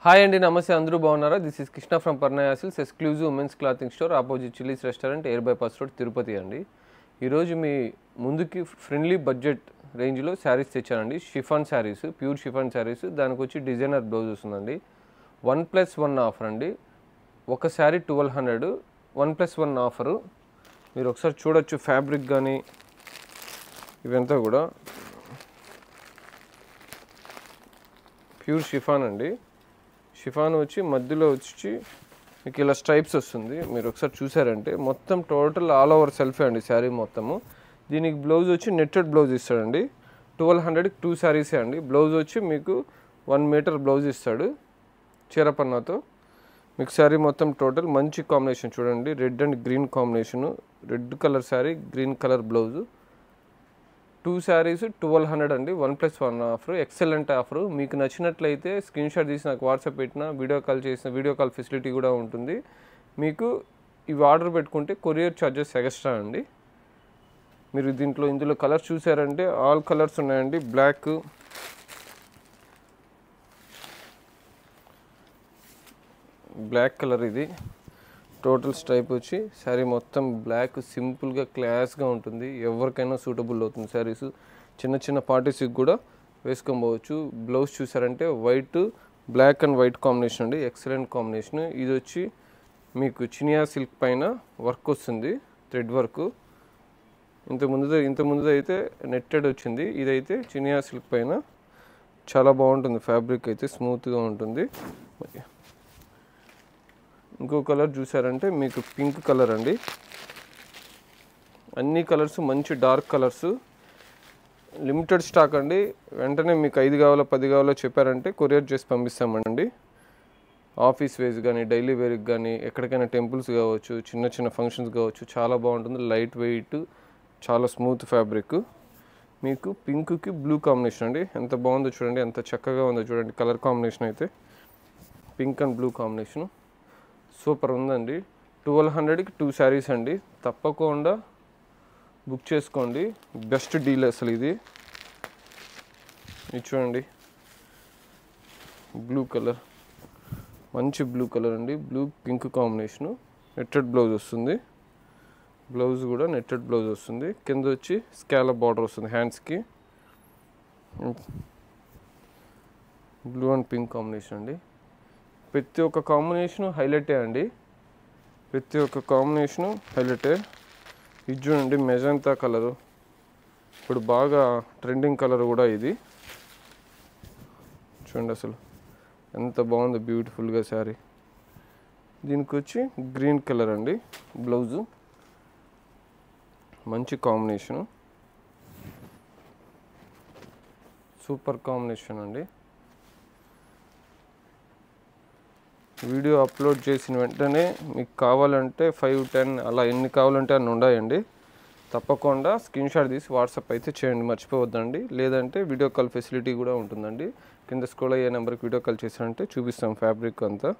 Hi అండి, నమస్తే. అందరూ బాగున్నారా? This is Krishna from Parnaya silks, exclusive women's clothing store, opposite Chili's restaurant, air bypass road, Tirupati అండి. ఈరోజు మీ ముందుకి ఫ్రెండ్లీ బడ్జెట్ రేంజ్లో శారీస్ తెచ్చానండి. Chiffon saris, pure chiffon saris. దానికి వచ్చి డిజైనర్ బ్లౌజ్ వస్తుందండి. 1+1 ఆఫర్ అండి. ఒక శారీ 1200, 1+1 ఆఫరు. మీరు ఒకసారి చూడొచ్చు ఫ్యాబ్రిక్ కానీ ఇవంతా కూడా ప్యూర్ షిఫాన్ అండి. షిఫాన్ వచ్చి మధ్యలో వచ్చి మీకు ఇలా స్ట్రైప్స్ వస్తుంది. మీరు ఒకసారి చూసారంటే మొత్తం టోటల్ ఆల్ ఓవర్ సెల్ఫే అండి శారీ మొత్తము. దీనికి బ్లౌజ్ వచ్చి నెట్టెడ్ బ్లౌజ్ ఇస్తాడండి. 1200కి 2 శారీసే అండి. బ్లౌజ్ వచ్చి మీకు 1 మీటర్ బ్లౌజ్ ఇస్తాడు చీరపన్నాతో. మీకు శారీ మొత్తం టోటల్ మంచి కాంబినేషన్ చూడండి. Red and green combination. Red colour sari, green colour blouse. 2 saris 1200 అండి. 1+1 ఆఫర్. Excellent offer. మీకు నచ్చినట్లయితే స్క్రీన్ షాట్ తీసి నాకు వాట్సాప్ పెట్టిన, వీడియో కాల్ ఫెసిలిటీ కూడా ఉంటుంది. మీకు ఇవి ఆర్డర్ పెట్టుకుంటే కొరియర్ ఛార్జెస్ ఎక్స్ట్రా అండి. మీరు ఇందులో కలర్స్ చూసారంటే ఆల్ కలర్స్ ఉన్నాయండి. బ్లాక్ కలర్ ఇది. టోటల్ స్ట్రైప్ వచ్చి శారీ మొత్తం బ్లాక్, సింపుల్గా క్లాస్గా ఉంటుంది. ఎవరికైనా సూటబుల్ అవుతుంది శారీస్. చిన్న చిన్న పార్టీస్కి కూడా వేసుకోవచ్చు. బ్లౌజ్ చూసారంటే బ్లాక్ అండ్ వైట్ కాంబినేషన్ అండి. Excellent combination. ఇది వచ్చి మీకు చినియా సిల్క్ పైన వర్క్ వస్తుంది, థ్రెడ్ వర్క్. ఇంత ముందు అయితే నెట్టెడ్ వచ్చింది. ఇదైతే చినియా సిల్క్ పైన చాలా బాగుంటుంది. ఫ్యాబ్రిక్ అయితే స్మూత్గా ఉంటుంది. ఇంకో కలర్ చూసారంటే మీకు పింక్ కలర్ అండి. అన్ని కలర్స్ మంచి డార్క్ కలర్స్. లిమిటెడ్ స్టాక్ అండి. వెంటనే మీకు 5 కావాలో 10 కావాలో చెప్పారంటే కొరియర్ చేసి పంపిస్తామండి. ఆఫీస్ వేస్ కానీ, డైలీ వేర్కి కానీ, ఎక్కడికైనా టెంపుల్స్ కావచ్చు, చిన్న చిన్న ఫంక్షన్స్ కావచ్చు, చాలా బాగుంటుంది. లైట్ వెయిట్, చాలా స్మూత్ ఫ్యాబ్రిక్. మీకు పింక్కి బ్లూ కాంబినేషన్ అండి. ఎంత బాగుందో చూడండి, ఎంత చక్కగా ఉందో చూడండి. కలర్ కాంబినేషన్ అయితే pink and blue combination super ఉందండి. 1200కి 2 శారీస్ అండి. తప్పకుండా బుక్ చేసుకోండి. బెస్ట్ డీల్ అసలు ఇది చూడండి. బ్లూ కలర్, మంచి బ్లూ కలర్ అండి. Blue pink combination. Netted blouse వస్తుంది. బ్లౌజ్ కూడా నెట్టెడ్ బ్లౌజ్ వస్తుంది. కింద వచ్చి స్కాలప్ బార్డర్ వస్తుంది హ్యాండ్స్కి. బ్లూ అండ్ పింక్ కాంబినేషన్ అండి. ప్రతి ఒక్క కాంబినేషను హైలైటే అండి. ప్రతి ఒక్క కాంబినేషను హైలైటే. ఇది చూడండి, మెజంతా కలరు. ఇప్పుడు బాగా ట్రెండింగ్ కలర్ కూడా ఇది. చూడండి అసలు ఎంత బాగుందో బ్యూటిఫుల్గా శారీ. దీనికి వచ్చి గ్రీన్ కలర్ అండి బ్లౌజు. మంచి కాంబినేషను, సూపర్ కాంబినేషన్ అండి. వీడియో అప్లోడ్ చేసిన వెంటనే మీకు కావాలంటే 5, 10 అలా ఎన్ని కావాలంటే అన్ని ఉన్నాయండి. తప్పకుండా స్క్రీన్ షాట్ తీసి వాట్సాప్ అయితే చేయండి, మర్చిపోవద్దండి. లేదంటే వీడియో కాల్ ఫెసిలిటీ కూడా ఉంటుందండి. కింద స్క్రోల్ అయ్యే నెంబర్కి వీడియో కాల్ చేసారంటే చూపిస్తాం ఫ్యాబ్రిక్ అంతా.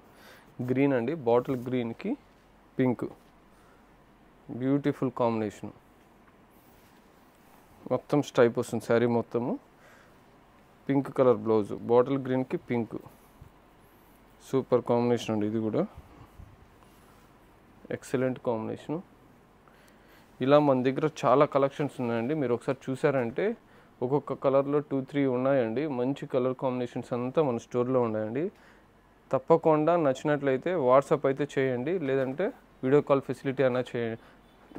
గ్రీన్ అండి, బాటిల్ గ్రీన్కి పింక్, బ్యూటిఫుల్ కాంబినేషన్. మొత్తం స్ట్రైప్ వస్తుంది శారీ మొత్తము. పింక్ కలర్ బ్లౌజ్, బాటిల్ గ్రీన్కి పింక్. సూపర్ కాంబినేషన్ అండి. ఇది కూడా ఎక్సలెంట్ కాంబినేషను. ఇలా మన దగ్గర చాలా కలెక్షన్స్ ఉన్నాయండి. మీరు ఒకసారి చూసారంటే ఒక్కొక్క కలర్లో 2, 3 ఉన్నాయండి. మంచి కలర్ కాంబినేషన్స్ అంతా మన స్టోర్లో ఉన్నాయండి. తప్పకుండా నచ్చినట్లయితే వాట్సాప్ అయితే చేయండి, లేదంటే వీడియో కాల్ ఫెసిలిటీ అయినా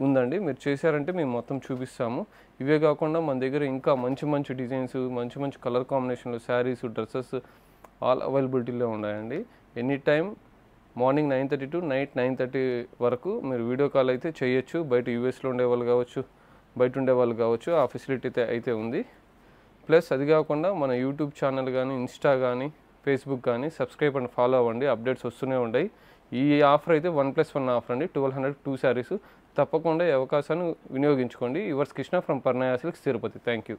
ఉందండి. మీరు చేశారంటే మేము మొత్తం చూపిస్తాము. ఇవే కాకుండా మన దగ్గర ఇంకా మంచి మంచి డిజైన్స్, మంచి మంచి కలర్ కాంబినేషన్లు, శారీస్, డ్రెస్సెస్ ఆల్ అవైలబిలిటీలో ఉన్నాయండి. Any time morning 9:30 to night 9:30 వరకు మీరు వీడియో కాల్ అయితే చేయొచ్చు. బయట యూఎస్లో ఉండేవాళ్ళు కావచ్చు, బయట ఉండేవాళ్ళు కావచ్చు, ఆ ఫెసిలిటీ అయితే ఉంది. ప్లస్ అది కాకుండా మన యూట్యూబ్ ఛానల్ కానీ, ఇన్స్టా కానీ, ఫేస్బుక్ కానీ సబ్స్క్రైబ్ అండ్ ఫాలో అవ్వండి. అప్డేట్స్ వస్తూనే ఉంటాయి. ఈ ఆఫర్ అయితే 1+1 ఆఫర్ అండి. 1200 2 శారీస్. తప్పకుండా ఈ అవకాశాన్ని వినియోగించుకోండి. Yours Krishna from Parnaya silks, Tirupati. Thank you.